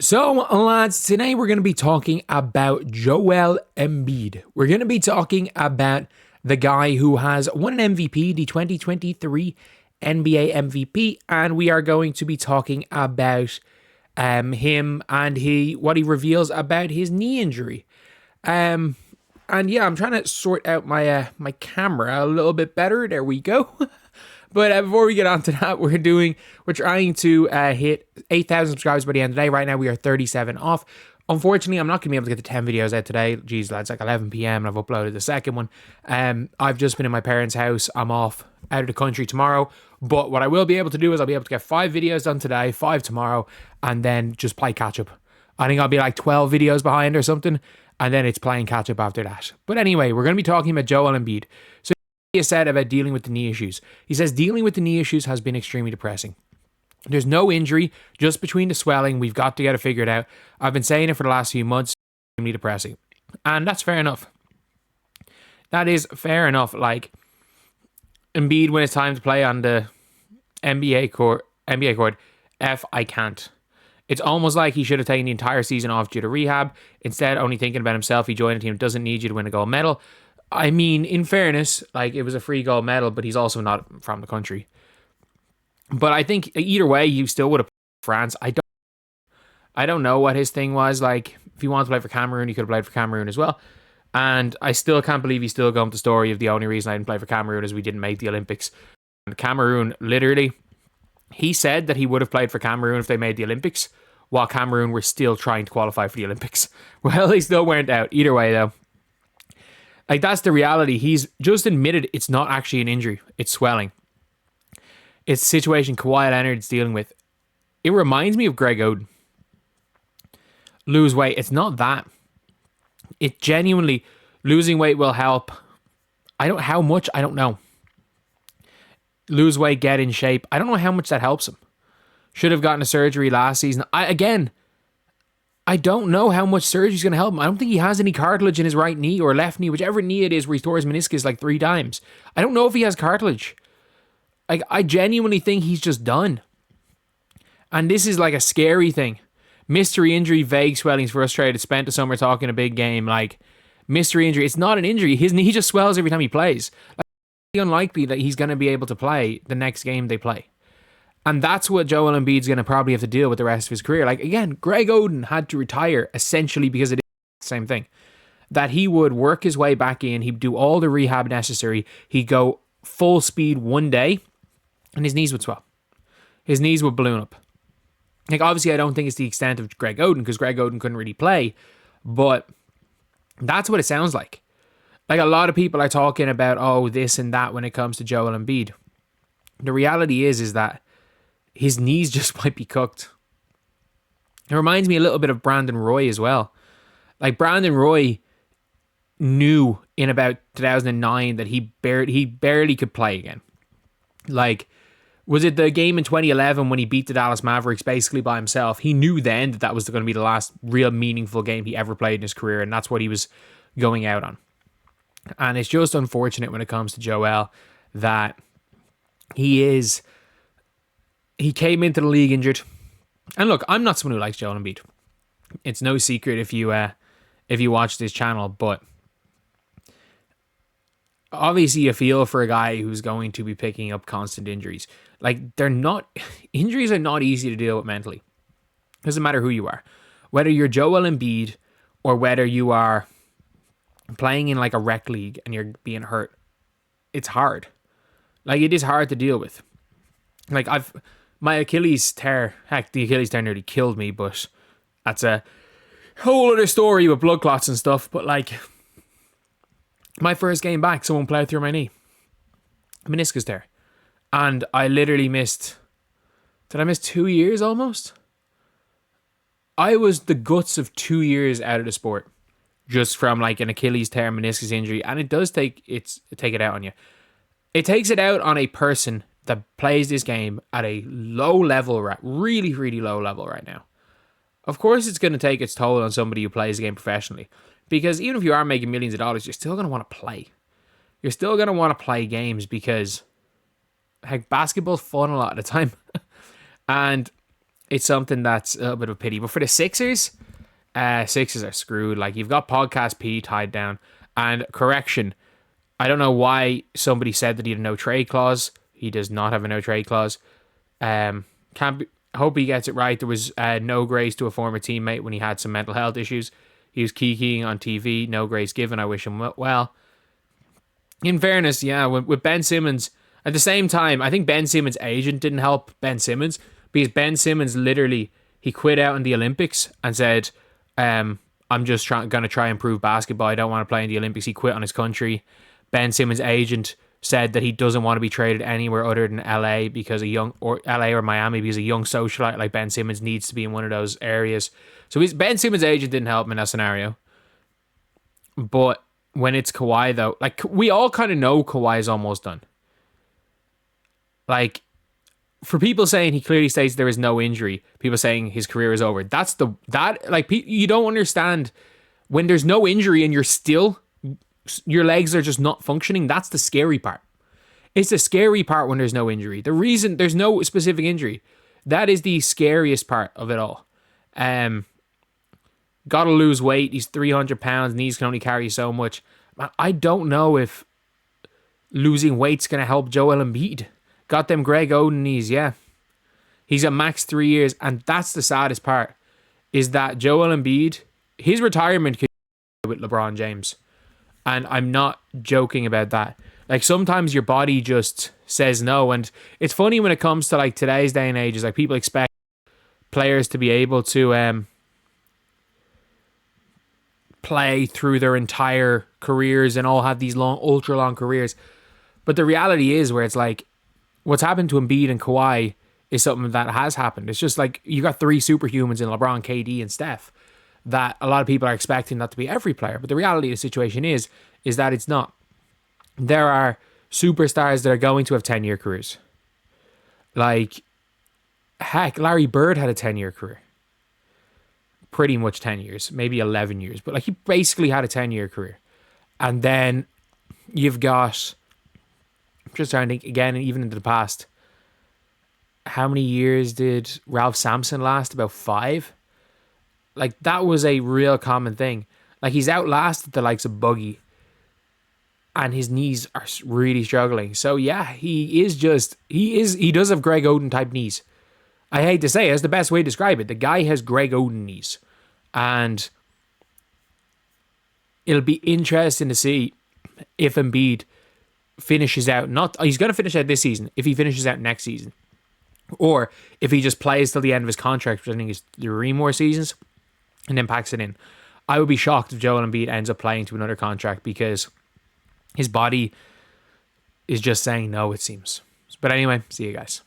So, lads, today we're going to be talking about Joel Embiid. We're going to be talking about the guy who has won an MVP, the 2023 NBA MVP, and we are going to be talking about him and what he reveals about his knee injury. And yeah, I'm trying to sort out my my camera a little bit better. There we go. But before we get on to that, we're trying to hit 8,000 subscribers by the end of the day. Right now, we are 37 off. Unfortunately, I'm not going to be able to get the 10 videos out today. Jeez, lads, like 11 p.m. and I've uploaded the second one. I've just been in my parents' house. I'm off out of the country tomorrow. But what I will be able to do is I'll be able to get 5 videos done today, 5 tomorrow, and then just play catch up. I think I'll be like 12 videos behind or something, and then it's playing catch up after that. But anyway, we're going to be talking about Joel Embiid. So he said about dealing with the knee issues. He says dealing with the knee issues has been extremely depressing. There's no injury, just between the swelling. We've got to get it figured out. I've been saying it for the last few months. Extremely depressing. And that's fair enough. That is fair enough. Like, Embiid, when it's time to play on the NBA court, I can't. It's almost like he should have taken the entire season off due to rehab. Instead, only thinking about himself. He joined a team that doesn't need you to win a gold medal. I mean, in fairness, like, it was a free gold medal, but he's also not from the country. But I think either way, he still would have played for France. I don't know what his thing was. Like, if he wanted to play for Cameroon, he could have played for Cameroon as well. And I still can't believe he's still going with the story of the only reason I didn't play for Cameroon is we didn't make the Olympics. And Cameroon, literally, he said that he would have played for Cameroon if they made the Olympics, while Cameroon were still trying to qualify for the Olympics. Well, they still weren't out. Either way, though. Like, that's the reality. He's just admitted it's not actually an injury. It's swelling. It's a situation Kawhi Leonard's dealing with. It reminds me of Greg Oden. Lose weight. It's not that. It genuinely, losing weight will help. How much? I don't know. Lose weight, get in shape. I don't know how much that helps him. Should have gotten a surgery last season. I don't know how much surgery is going to help him. I don't think he has any cartilage in his right knee or left knee, whichever knee it is where he tore his meniscus like 3 times. I don't know if he has cartilage. Like, I genuinely think he's just done. And this is like a scary thing. Mystery injury, vague swellings, frustrated, spent the summer talking a big game. Like, mystery injury, it's not an injury. His knee just swells every time he plays. Like, it's unlikely that he's going to be able to play the next game they play. And that's what Joel Embiid's going to probably have to deal with the rest of his career. Like, again, Greg Oden had to retire essentially because it is the same thing. That he would work his way back in. He'd do all the rehab necessary. He'd go full speed one day and his knees would swell. His knees would balloon up. Like, obviously, I don't think it's the extent of Greg Oden because Greg Oden couldn't really play. But that's what it sounds like. Like, a lot of people are talking about, oh, this and that when it comes to Joel Embiid. The reality is that his knees just might be cooked. It reminds me a little bit of Brandon Roy as well. Like, Brandon Roy knew in about 2009 that he barely could play again. Like, was it the game in 2011 when he beat the Dallas Mavericks basically by himself? He knew then that was going to be the last real meaningful game he ever played in his career, and that's what he was going out on. And it's just unfortunate when it comes to Joel that he came into the league injured. And look, I'm not someone who likes Joel Embiid. It's no secret if you watch this channel, but obviously you feel for a guy who's going to be picking up constant injuries. Like, injuries are not easy to deal with mentally. Doesn't matter who you are. Whether you're Joel Embiid or whether you are playing in like a rec league and you're being hurt, it's hard. Like, it is hard to deal with. Like, my Achilles tear, heck, the Achilles tear nearly killed me, but that's a whole other story with blood clots and stuff. But like, my first game back, someone plowed through my knee. Meniscus tear. And I literally missed 2 years almost? I was the guts of 2 years out of the sport. Just from like an Achilles tear, meniscus injury. And it does take it out on you. It takes it out on a person that plays this game at a low level, really, really low level right now. Of course, it's going to take its toll on somebody who plays the game professionally. Because even if you are making millions of dollars, you're still going to want to play. You're still going to want to play games because, heck, basketball's fun a lot of the time. And it's something that's a little bit of a pity. But for the Sixers, Sixers are screwed. Like, you've got Podcast P tied down. And correction, I don't know why somebody said that he had a no trade clause. He does not have a no trade clause. Can't be, hope he gets it right. There was no grace to a former teammate when he had some mental health issues. He was kikiing on TV. No grace given. I wish him well. In fairness, yeah, with Ben Simmons, at the same time, I think Ben Simmons' agent didn't help Ben Simmons, because Ben Simmons literally, he quit out in the Olympics and said, I'm just going to try and improve basketball. I don't want to play in the Olympics. He quit on his country. Ben Simmons' agent said that he doesn't want to be traded anywhere other than LA because LA or Miami, because a young socialite like Ben Simmons needs to be in one of those areas. So Ben Simmons' agent didn't help him in that scenario. But when it's Kawhi, though, like, we all kind of know Kawhi's almost done. Like, for people saying he clearly states there is no injury, people saying his career is over. You don't understand when there's no injury and your legs are just not functioning. That's the scary part. It's the scary part when there's no injury. The reason there's no specific injury, that is the scariest part of it all. Gotta lose weight. He's 300 pounds. Knees can only carry so much. I don't know if losing weight's going to help Joel Embiid. Got them Greg Oden knees, yeah. He's at max 3 years. And that's the saddest part, is that Joel Embiid, his retirement could be with LeBron James. And I'm not joking about that. Like, sometimes your body just says no. And it's funny when it comes to, like, today's day and age, is like, people expect players to be able to play through their entire careers and all have these long, ultra long careers. But the reality is, where it's like, what's happened to Embiid and Kawhi is something that has happened. It's just like, you got three superhumans in LeBron, KD, and Steph, that a lot of people are expecting that to be every player. But the reality of the situation is that it's not. There are superstars that are going to have 10-year careers. Like, heck, Larry Bird had a 10-year career. Pretty much 10 years, maybe 11 years. But, like, he basically had a 10-year career. And then you've got, I'm just trying to think again, even into the past, how many years did Ralph Sampson last? About 5? Like, that was a real common thing. Like, he's outlasted the likes of Buggy, and his knees are really struggling. So yeah, he does have Greg Oden type knees. I hate to say it, that's the best way to describe it. The guy has Greg Oden knees. And it'll be interesting to see if Embiid finishes out. He's going to finish out this season, if he finishes out next season. Or if he just plays till the end of his contract, which I think is 3 more seasons, and then packs it in. I would be shocked if Joel Embiid ends up playing to another contract, because his body is just saying no, it seems. But anyway, see you guys.